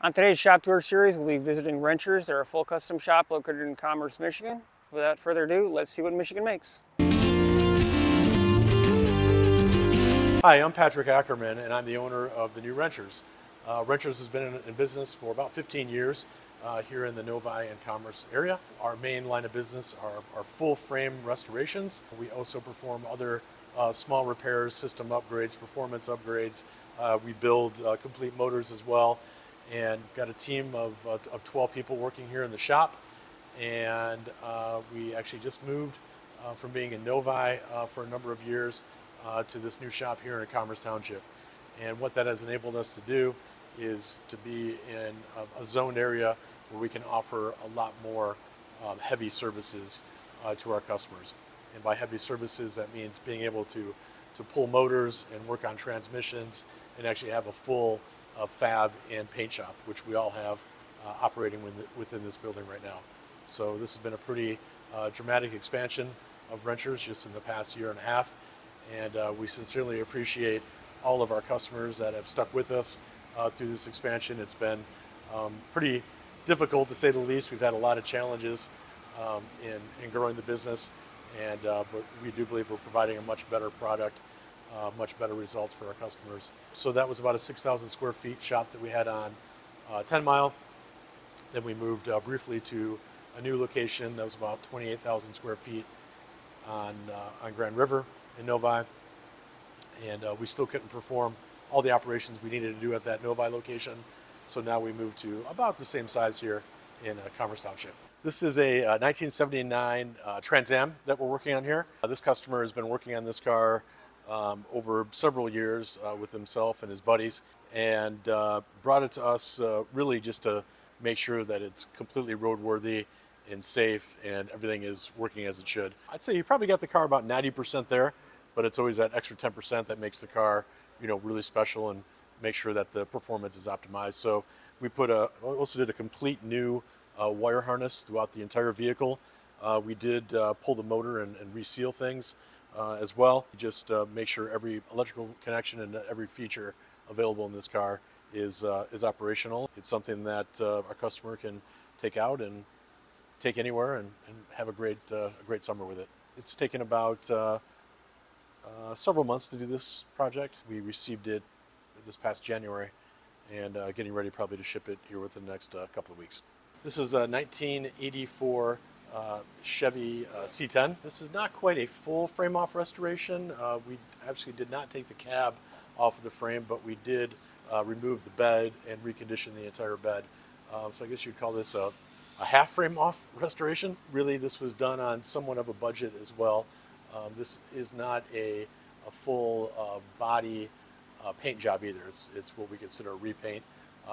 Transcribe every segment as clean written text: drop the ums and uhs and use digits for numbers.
On today's Shop Tour series, we'll be visiting Wrenchers. They're a full custom shop located in Commerce, Michigan. Without further ado, let's see what Michigan makes. Hi, I'm Patrick Ackerman, and I'm the owner of the new Wrenchers. Wrenchers has been in business for about 15 years here in the Novi and Commerce area. Our main line of business are full frame restorations. We also perform other small repairs, system upgrades, performance upgrades. We build complete motors as well, and got a team of 12 people working here in the shop. And we actually just moved from being in Novi for a number of years to this new shop here in Commerce Township. And what that has enabled us to do is to be in a zoned area where we can offer a lot more heavy services to our customers. And by heavy services, that means being able to pull motors and work on transmissions and actually have a full fab and paint shop, which we all have operating within this building right now. So this has been a pretty dramatic expansion of Wrenchers just in the past year and a half. And we sincerely appreciate all of our customers that have stuck with us through this expansion. It's been pretty difficult, to say the least. We've had a lot of challenges in growing the business, but we do believe we're providing a much better product, much better results for our customers. So that was about a 6,000 square feet shop that we had on 10 Mile. Then we moved briefly to a new location that was about 28,000 square feet on Grand River in Novi, and we still couldn't perform all the operations we needed to do at that Novi location. So now we moved to about the same size here in Commerce Township. This is a 1979 Trans Am that we're working on here. This customer has been working on this car over several years with himself and his buddies, and brought it to us really just to make sure that it's completely roadworthy and safe and everything is working as it should. I'd say you probably got the car about 90% there, but it's always that extra 10% that makes the car, really special and make sure that the performance is optimized. So we also did a complete new wire harness throughout the entire vehicle. We did pull the motor and reseal things as well. Just make sure every electrical connection and every feature available in this car is operational. It's something that our customer can take out and take anywhere and have a great summer with it. It's taken about several months to do this project. We received it this past January, and getting ready probably to ship it here within the next couple of weeks. This is a 1984 Chevy C10. This is not quite a full frame off restoration. We actually did not take the cab off of the frame, but we did remove the bed and recondition the entire bed. So I guess you'd call this a half frame off restoration. Really, this was done on somewhat of a budget as well. This is not a full body paint job either. It's what we consider a repaint.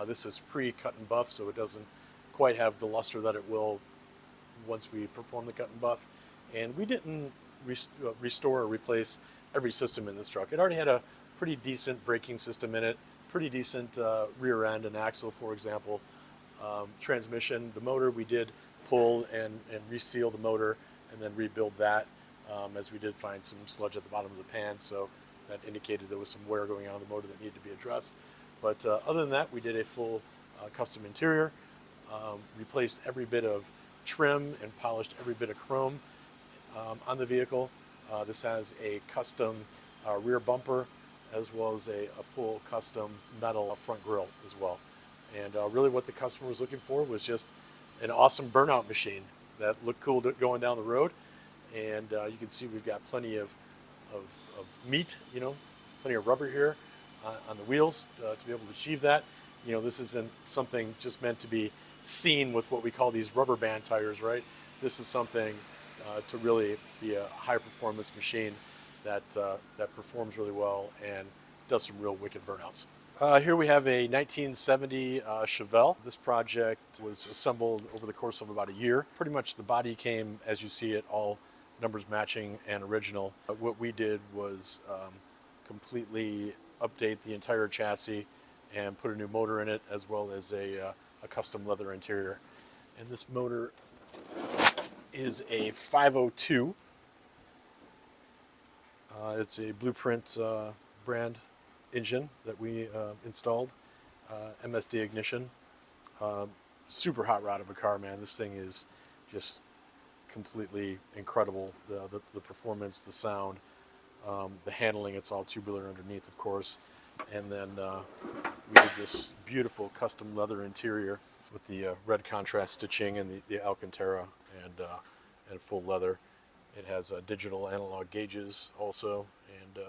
This is pre-cut and buff, so it doesn't quite have the luster that it will once we perform the cut and buff. And we didn't restore or replace every system in this truck. It already had a pretty decent braking system in it, pretty decent rear end and axle, for example. Transmission, the motor, we did pull and reseal the motor and then rebuild that, as we did find some sludge at the bottom of the pan, so that indicated there was some wear going on in the motor that needed to be addressed. But other than that, we did a full custom interior, replaced every bit of trim and polished every bit of chrome on the vehicle. This has a custom rear bumper as well as a full custom metal front grille as well. And really what the customer was looking for was just an awesome burnout machine that looked cool going down the road. And you can see we've got plenty of meat, plenty of rubber here on the wheels to be able to achieve that. This isn't something just meant to be seen with what we call these rubber band tires, right? This is something to really be a high performance machine that performs really well and does some real wicked burnouts. Here we have a 1970 Chevelle. This project was assembled over the course of about a year. Pretty much the body came as you see it, all numbers matching and original. What we did was completely update the entire chassis and put a new motor in it, as well as a custom leather interior. And this motor is a 502. It's a Blueprint brand engine that we installed, MSD ignition, Super hot rod of a car, man. This thing is just completely incredible. The performance, the sound, the handling. It's all tubular underneath, of course. And then we did this beautiful custom leather interior with the red contrast stitching and the Alcantara and full leather. It has digital analog gauges also, and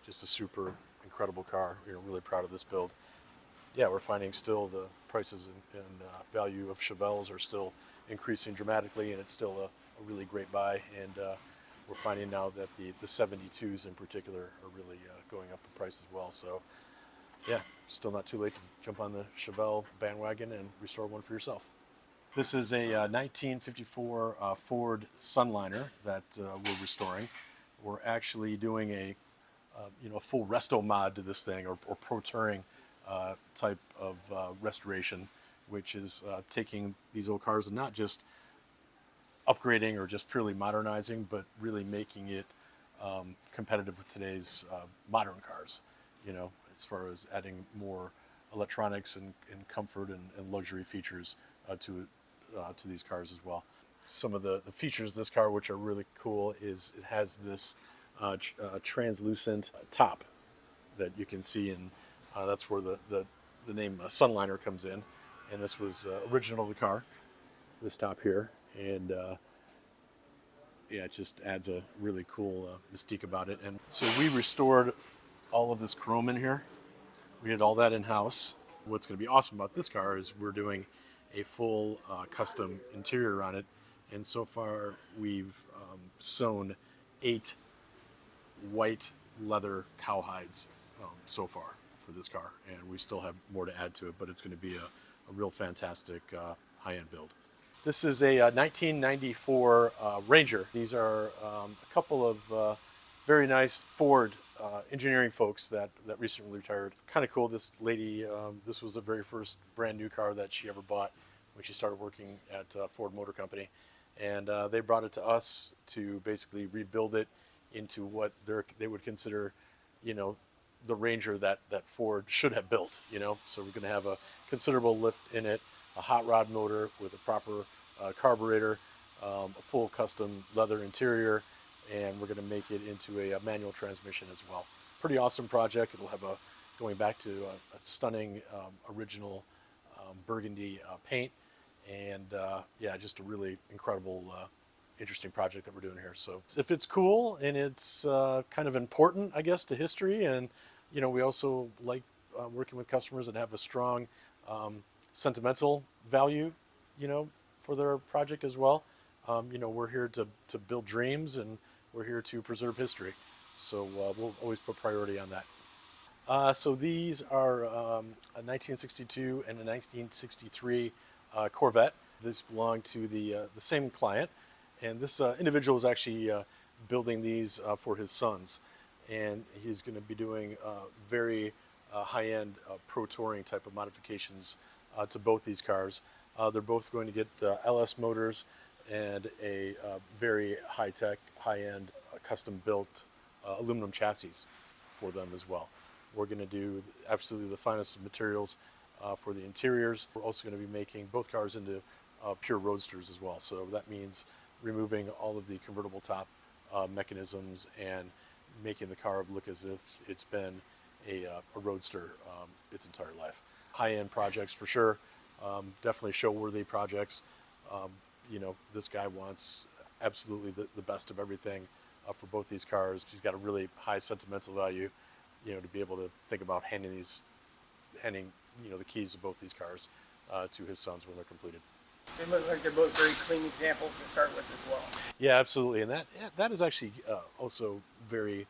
just a super incredible car. We're really proud of this build. Yeah, we're finding still the prices and value of Chevelles are still increasing dramatically, and it's still a really great buy. And we're finding now that the 72s in particular are really going up in price as well. So yeah, still not too late to jump on the Chevelle bandwagon and restore one for yourself. This is a 1954 Ford Sunliner that we're restoring. We're actually doing a full resto mod to this thing, or pro touring type of restoration, which is taking these old cars and not just upgrading or just purely modernizing, but really making it competitive with today's modern cars. As far as adding more electronics and comfort and luxury features to these cars as well. Some of the features of this car, which are really cool, is it has this translucent top that you can see, and that's where the name Sunliner comes in. And this was original to the car, this top here, and yeah, it just adds a really cool mystique about it. And so we restored all of this chrome in here. We did all that in-house. What's going to be awesome about this car is we're doing a full custom interior on it, and so far we've sewn 8 white leather cowhides so far for this car, and we still have more to add to it, but it's going to be a real fantastic high-end build. This is a 1994 Ranger. These are a couple of very nice Ford engineering folks that recently retired. Kind of cool. This lady, this was the very first brand new car that she ever bought when she started working at Ford Motor Company, and they brought it to us to basically rebuild it into what they would consider, the Ranger that Ford should have built. So we're going to have a considerable lift in it, a hot rod motor with a proper carburetor, a full custom leather interior, and we're going to make it into a manual transmission as well. Pretty awesome project. It'll have going back to a stunning original burgundy paint, and yeah, just a really incredible, interesting project that we're doing here. So if it's cool and it's kind of important, I guess, to history, and we also like working with customers that have a strong sentimental value, for their project as well. We're here to build dreams, and we're here to preserve history. So we'll always put priority on that. So these are a 1962 and a 1963 Corvette. This belonged to the same client, and this individual is actually building these for his sons, and he's going to be doing very high-end pro touring type of modifications to both these cars. They're both going to get LS motors and a very high-tech, high-end, custom-built aluminum chassis for them as well. We're going to do absolutely the finest of materials for the interiors. We're also going to be making both cars into pure roadsters as well. So that means removing all of the convertible top mechanisms and making the car look as if it's been a roadster its entire life. High-end projects for sure. Definitely show-worthy projects. This guy wants absolutely the best of everything for both these cars. He's got a really high sentimental value, to be able to think about handing the keys of both these cars to his sons when they're completed. They look like they're both very clean examples to start with as well. Yeah, absolutely, and that is actually also very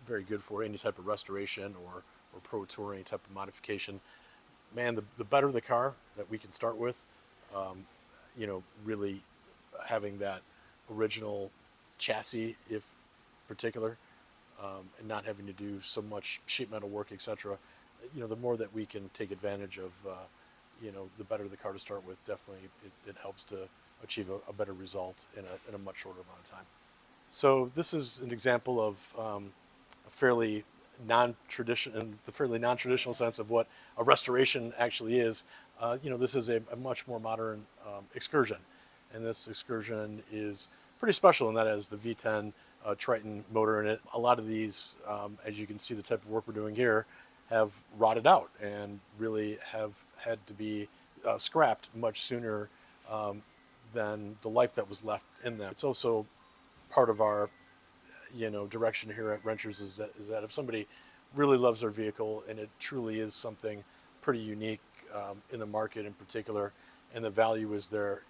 very good for any type of restoration or pro touring type of modification. Man, the better the car that we can start with, really having that original chassis, if particular, and not having to do so much sheet metal work, etc. The more that we can take advantage of, the better the car to start with. Definitely, it helps to achieve a better result in a much shorter amount of time. So this is an example of a fairly non-traditional, in the fairly non-traditional sense of what a restoration actually is. this is a much more modern excursion, and this excursion is pretty special in that it has the V10 Triton motor in it. A lot of these, as you can see, the type of work we're doing here, have rotted out and really have had to be scrapped much sooner than the life that was left in them. It's also part of our direction here at Renters is that if somebody really loves their vehicle and it truly is something pretty unique in the market in particular, and the value is there,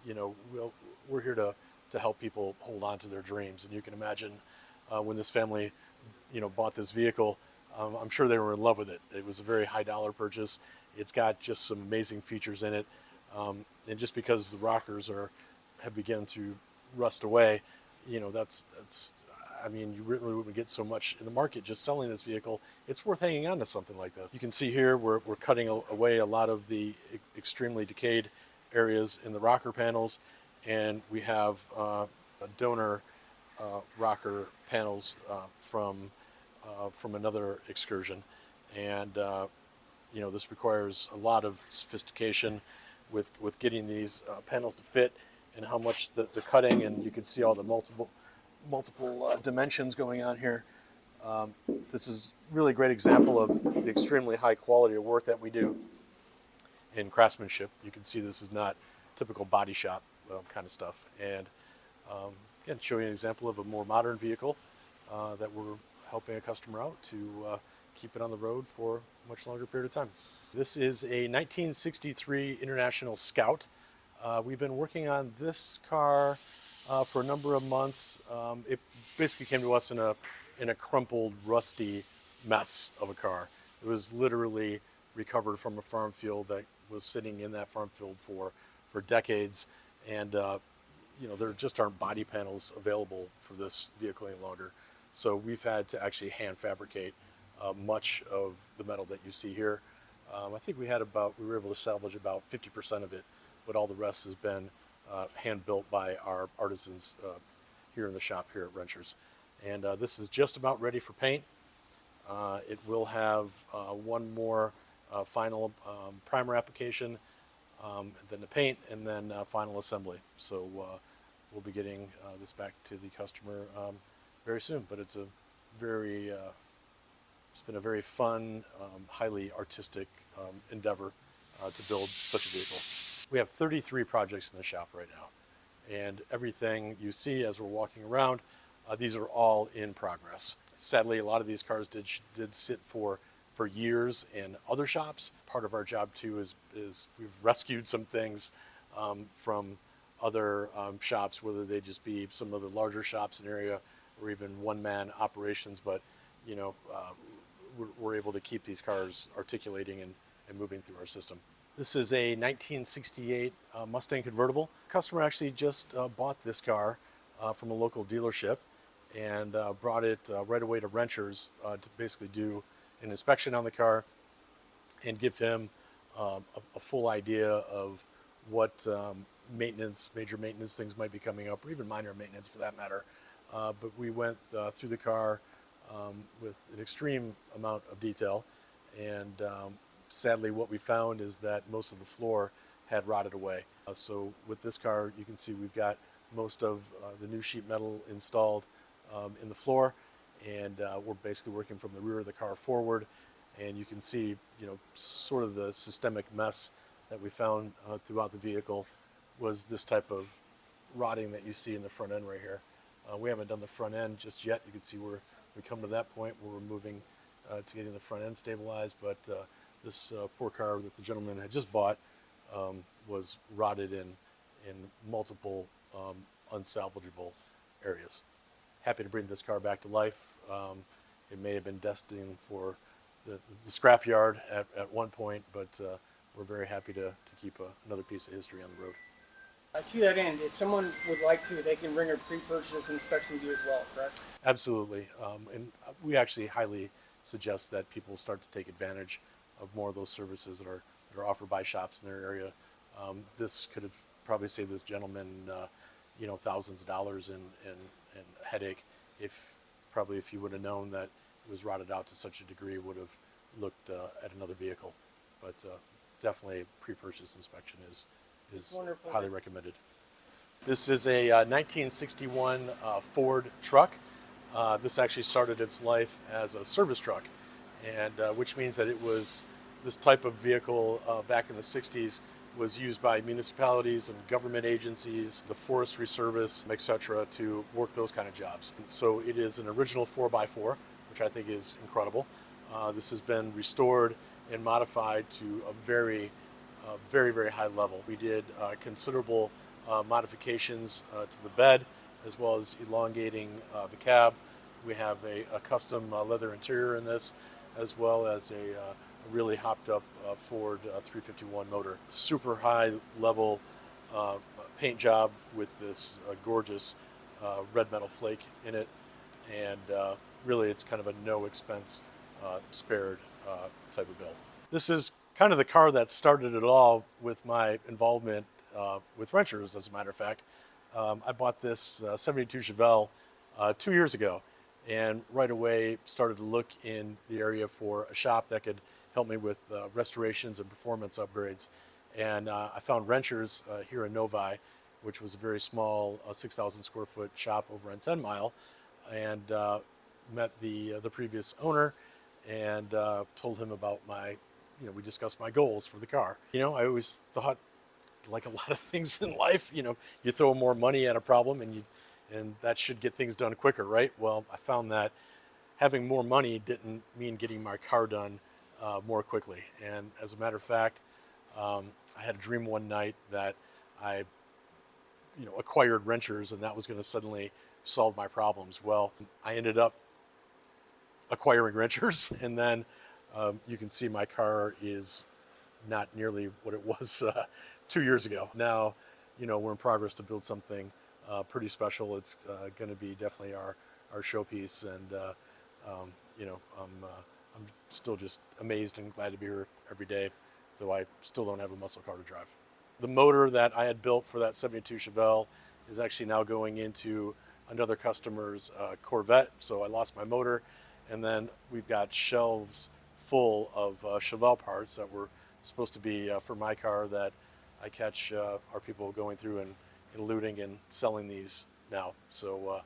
we're here to help people hold on to their dreams. And you can imagine when this family, bought this vehicle, I'm sure they were in love with it. It was a very high dollar purchase. It's got just some amazing features in it, and just because the rockers have begun to rust away, that's I mean, you really wouldn't get so much in the market just selling this vehicle. It's worth hanging on to something like this. You can see here we're cutting away a lot of the extremely decayed areas in the rocker panels, and we have a donor rocker panels from another excursion, and this requires a lot of sophistication with getting these panels to fit, and how much the cutting, and you can see all the multiple dimensions going on here. This is really a great example of the extremely high quality of work that we do in craftsmanship. You can see this is not typical body shop kind of stuff. And again, show you an example of a more modern vehicle that we're helping a customer out to keep it on the road for a much longer period of time. This is a 1963 International Scout. We've been working on this car for a number of months. It basically came to us in a crumpled, rusty mess of a car. It was literally recovered from a farm field that was sitting in that farm field for decades, and there just aren't body panels available for this vehicle any longer. So we've had to actually hand fabricate much of the metal that you see here. I think we were able to salvage about 50% of it, but all the rest has been hand built by our artisans here in the shop here at Renters. And this is just about ready for paint. It will have one more final primer application, then the paint, and then final assembly. So we'll be getting this back to the customer very soon. But it's been a very fun, highly artistic endeavor to build such a vehicle. We have 33 projects in the shop right now, and everything you see as we're walking around, these are all in progress. Sadly, a lot of these cars did sit for years in other shops. Part of our job too is we've rescued some things from other shops, whether they just be some of the larger shops in the area or even one-man operations, but we're able to keep these cars articulating and moving through our system. This is a 1968 Mustang convertible. The customer actually just bought this car from a local dealership and brought it right away to Renters to basically do an inspection on the car and give him a full idea of what major maintenance things might be coming up, or even minor maintenance for that matter. But we went through the car with an extreme amount of detail, and sadly what we found is that most of the floor had rotted away. So with this car, you can see we've got most of the new sheet metal installed in the floor, and we're basically working from the rear of the car forward, and you can see sort of the systemic mess that we found throughout the vehicle was this type of rotting that you see in the front end right here. We haven't done the front end just yet. You can see we come to that point where we're moving to getting the front end stabilized, but this poor car that the gentleman had just bought was rotted in multiple unsalvageable areas. Happy to bring this car back to life. It may have been destined for the scrapyard at one point, but we're very happy to keep another piece of history on the road. To that end, if someone would like to, they can bring a pre-purchase inspection to you as well, correct? Absolutely, and we actually highly suggest that people start to take advantage of more of those services that are offered by shops in their area. This could have probably saved this gentleman, thousands of dollars in headache if he would have known that it was rotted out to such a degree, would have looked at another vehicle. But definitely pre-purchase inspection is Wonderful. highly recommended. This is a 1961 Ford truck. This actually started its life as a service truck, and which means that it was this type of vehicle back in the 60s was used by municipalities and government agencies, the Forestry Service, etc., to work those kind of jobs. So it is an original 4x4, which I think is incredible. This has been restored and modified to a very, very high level. We did considerable modifications to the bed, as well as elongating the cab. We have a custom leather interior in this, as well as a really hopped up Ford 351 motor. Super high level paint job with this gorgeous red metal flake in it, and really it's kind of a no expense spared type of build. This is kind of the car that started it all with my involvement with Renters, as a matter of fact. I bought this 72 Chevelle 2 years ago, and right away started to look in the area for a shop that could help me with restorations and performance upgrades. And I found Renters here in Novi, which was a very small 6,000 square foot shop over on 10 Mile, and met the previous owner and told him about my, we discussed my goals for the car. I always thought, like a lot of things in life, you throw more money at a problem and that should get things done quicker, right? Well, I found that having more money didn't mean getting my car done more quickly. And as a matter of fact, I had a dream one night that I, acquired Renters, and that was going to suddenly solve my problems. Well, I ended up acquiring Renters, and then you can see my car is not nearly what it was 2 years ago. Now, we're in progress to build something pretty special. It's going to be definitely our showpiece, and I'm still just amazed and glad to be here every day, though I still don't have a muscle car to drive. The motor that I had built for that 72 Chevelle is actually now going into another customer's Corvette, so I lost my motor, and then we've got shelves full of Chevelle parts that were supposed to be for my car that I catch our people going through and looting and selling these now. So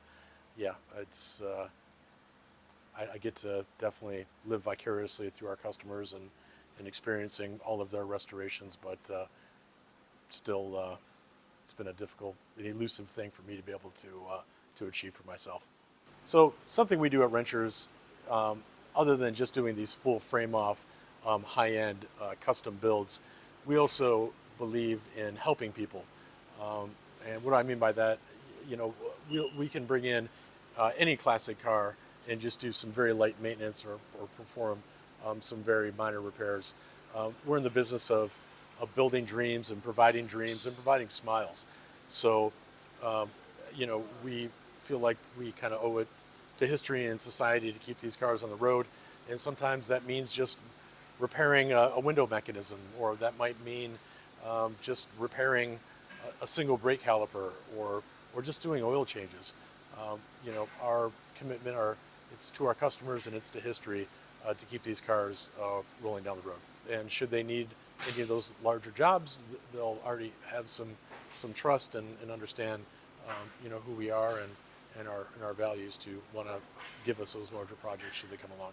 yeah, it's I get to definitely live vicariously through our customers and experiencing all of their restorations, but still it's been a difficult and elusive thing for me to be able to achieve for myself. So something we do at Renters, other than just doing these full frame off high-end custom builds, we also believe in helping people. And what I mean by that, we can bring in any classic car and just do some very light maintenance or perform some very minor repairs. We're in the business of building dreams and providing smiles. So, we feel like we kind of owe it to history and society to keep these cars on the road. And sometimes that means just repairing a window mechanism, or that might mean just repairing a single brake caliper, or just doing oil changes. Our commitment, it's to our customers and it's to history to keep these cars rolling down the road. And should they need any of those larger jobs, they'll already have some trust and understand, who we are and our values to want to give us those larger projects should they come along.